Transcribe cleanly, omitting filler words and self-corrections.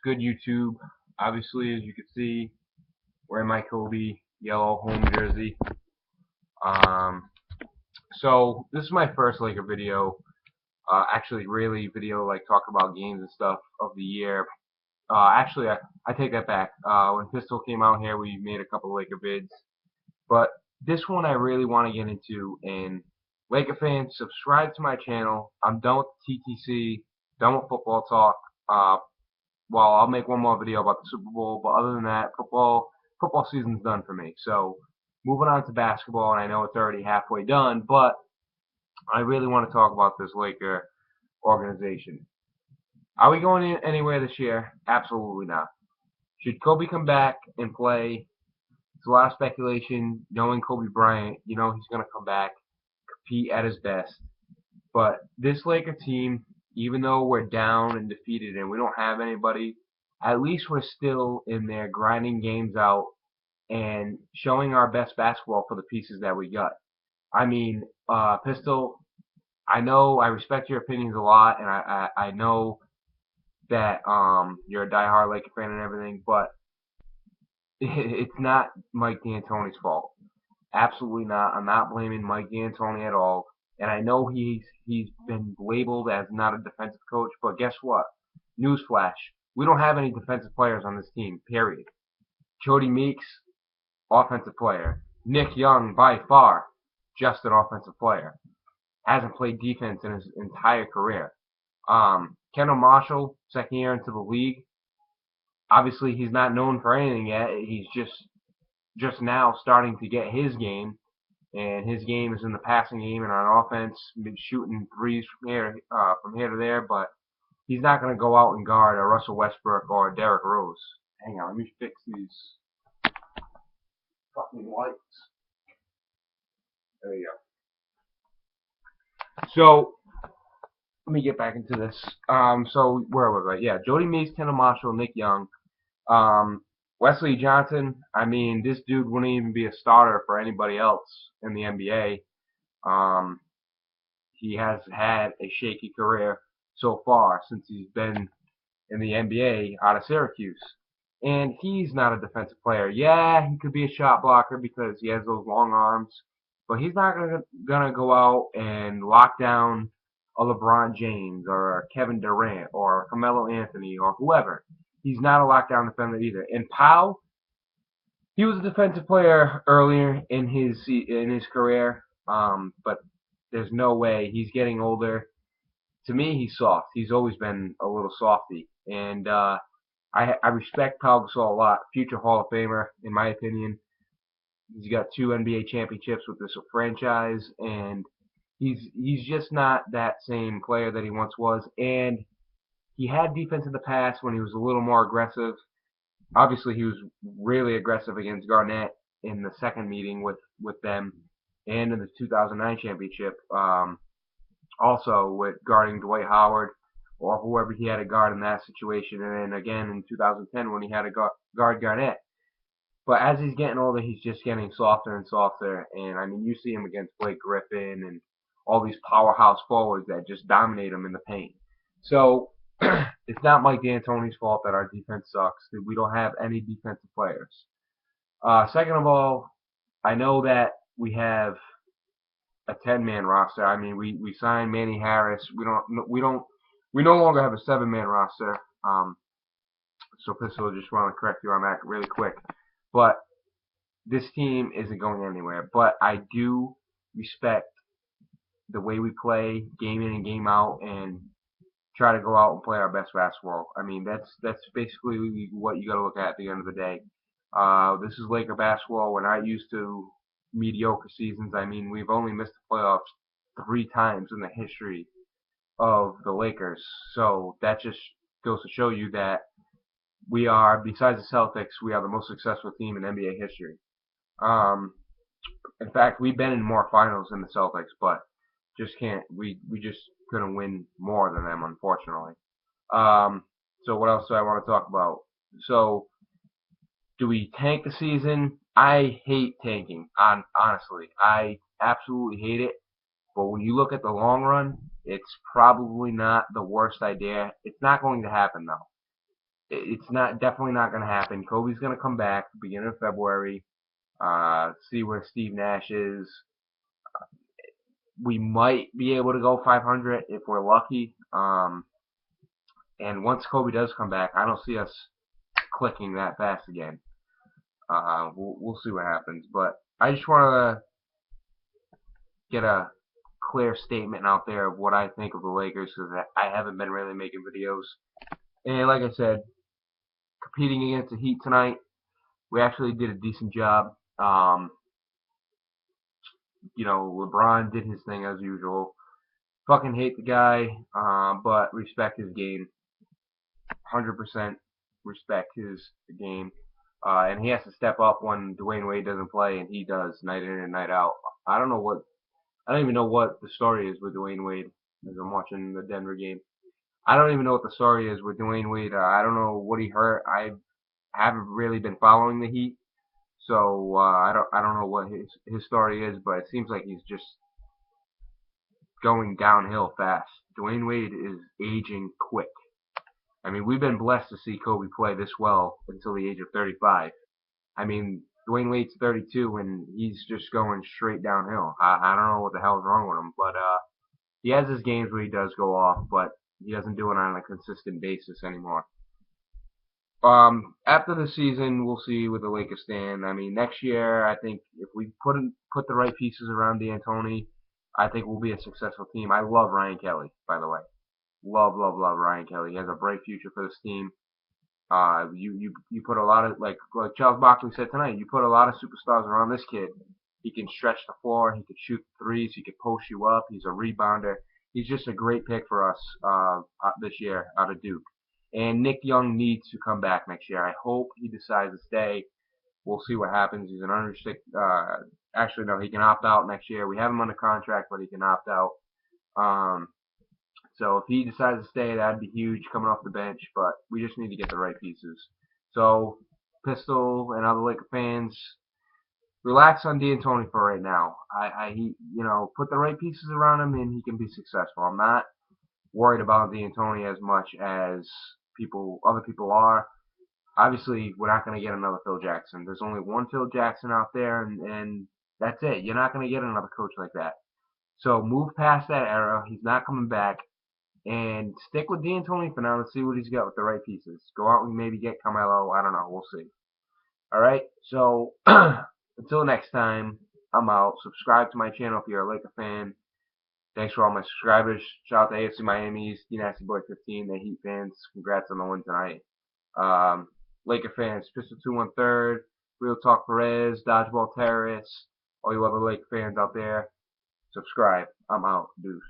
good YouTube? Obviously, as you can see, wearing my Kobe yellow home jersey. Um, so this is my first Laker video. Actually, really video like talking about games and stuff of the year. Actually, I take that back. When Pistol came out here, we made a couple Laker vids. But this one I really want to get into. And Laker fans, subscribe to my channel. I'm done with TTC, done with football talk. Well, I'll make one more video about the Super Bowl, but other than that, football season's done for me. So moving on to basketball, and I know it's already halfway done, but I really want to talk about this Laker organization. Are we going anywhere this year? Absolutely not. Should Kobe come back and play? It's a lot of speculation. Knowing Kobe Bryant, you know he's going to come back, compete at his best. But this Laker team, even though we're down and defeated and we don't have anybody, at least we're still in there grinding games out and showing our best basketball for the pieces that we got. I mean, Pistol, I know I respect your opinions a lot, and I know that you're a diehard Laker fan and everything, but it's not Mike D'Antoni's fault. Absolutely not. I'm not blaming Mike D'Antoni at all. And I know he's been labeled as not a defensive coach, but guess what? Newsflash: we don't have any defensive players on this team. Period. Jody Meeks, offensive player. Nick Young, by far, just an offensive player. Hasn't played defense in his entire career. Kendall Marshall, second year into the league. Obviously, he's not known for anything yet. He's just now starting to get his game, and his game is in the passing game and on offense, shooting threes from here to there. But he's not going to go out and guard a Russell Westbrook or a Derrick Rose. Hang on, let me fix these fucking lights. There you go. So let me get back into this. So where was I? Yeah, Jody Meeks, Kendall Marshall, Nick Young. Wesley Johnson, I mean, this dude wouldn't even be a starter for anybody else in the NBA. He has had a shaky career so far since he's been in the NBA out of Syracuse. And he's not a defensive player. Yeah, he could be a shot blocker because he has those long arms, but he's not gonna go out and lock down a LeBron James or a Kevin Durant or Carmelo Anthony or whoever. He's not a lockdown defender either. And Powell, he was a defensive player earlier in his career, but there's no way. He's getting older. To me, he's soft. He's always been a little softy, and I respect Pau Gasol a lot. Future Hall of Famer, in my opinion. He's got 2 NBA championships with this franchise, and he's just not that same player that he once was. And he had defense in the past when he was a little more aggressive. Obviously, he was really aggressive against Garnett in the second meeting with them, and in the 2009 championship. Also with guarding Dwight Howard or whoever he had to guard in that situation, and then again in 2010 when he had to guard Garnett. But as he's getting older, he's just getting softer and softer. And I mean, you see him against Blake Griffin and all these powerhouse forwards that just dominate him in the paint. So it's not Mike D'Antoni's fault that our defense sucks. We don't have any defensive players. Second of all, I know that we have a 10-man roster. I mean, we signed Manny Harris. We no longer have a 7-man roster. So Pistol, just want to correct you on that really quick. But this team isn't going anywhere. But I do respect the way we play, game in and game out, and try to go out and play our best basketball. I mean, that's basically what you got to look at the end of the day. This is Laker basketball. We're not used to mediocre seasons. I mean, we've only missed the playoffs 3 times in the history of the Lakers. So that just goes to show you that we are, besides the Celtics, we are the most successful team in NBA history. In fact, we've been in more finals than the Celtics, but just can't. We just couldn't win more than them, unfortunately. So what else do I want to talk about? So, do we tank the season? I hate tanking. Honestly, I absolutely hate it. But when you look at the long run, it's probably not the worst idea. It's not going to happen though. It's not definitely not going to happen. Kobe's going to come back beginning of February. See where Steve Nash is. We might be able to go 500 if we're lucky. And once Kobe does come back, I don't see us clicking that fast again. We'll see what happens. But I just want to get a clear statement out there of what I think of the Lakers because I haven't been really making videos. And like I said, competing against the Heat tonight, we actually did a decent job. LeBron did his thing as usual. Fucking hate the guy, but respect his game. 100% respect his game. And he has to step up when Dwayne Wade doesn't play, and he does night in and night out. I don't even know what the story is with Dwayne Wade as I'm watching the Denver game. I don't even know what the story is with Dwayne Wade. I don't know what he hurt. I haven't really been following the Heat, so I don't know what his story is, but it seems like he's just going downhill fast. Dwayne Wade is aging quick. I mean, we've been blessed to see Kobe play this well until the age of 35. I mean, Dwayne Wade's 32 and he's just going straight downhill. I don't know what the hell's wrong with him, but he has his games where he does go off, but he doesn't do it on a consistent basis anymore. After the season, we'll see where the Lakers stand. I mean, next year, I think if we put the right pieces around D'Antoni, I think we'll be a successful team. I love Ryan Kelly, by the way. Love, love, love Ryan Kelly. He has a bright future for this team. You put a lot of like Charles Barkley said tonight. You put a lot of superstars around this kid. He can stretch the floor. He can shoot threes. He can post you up. He's a rebounder. He's just a great pick for us this year out of Duke. And Nick Young needs to come back next year. I hope he decides to stay. We'll see what happens. He's an unrestricted. Actually, no, he can opt out next year. We have him under contract, but he can opt out. So if he decides to stay, that'd be huge coming off the bench. But we just need to get the right pieces. So Pistol and other Laker fans, relax on D'Antoni for right now. Put the right pieces around him, and he can be successful. I'm not worried about D'Antoni as much as other people are. Obviously, we're not going to get another Phil Jackson. There's only one Phil Jackson out there, and that's it. You're not going to get another coach like that. So move past that era. He's not coming back. And stick with D'Antoni for now and see what he's got with the right pieces. Go out and maybe get Carmelo. I don't know. We'll see. All right. So until next time, I'm out. Subscribe to my channel if you're a Laker fan. Thanks for all my subscribers. Shout out to AFC Miami's Nasty Boy 15. The Heat fans. Congrats on the win tonight. Laker fans, Pistol 213, Real Talk Perez, Dodgeball Terrorists, all you other Laker fans out there, subscribe. I'm out. Deuce.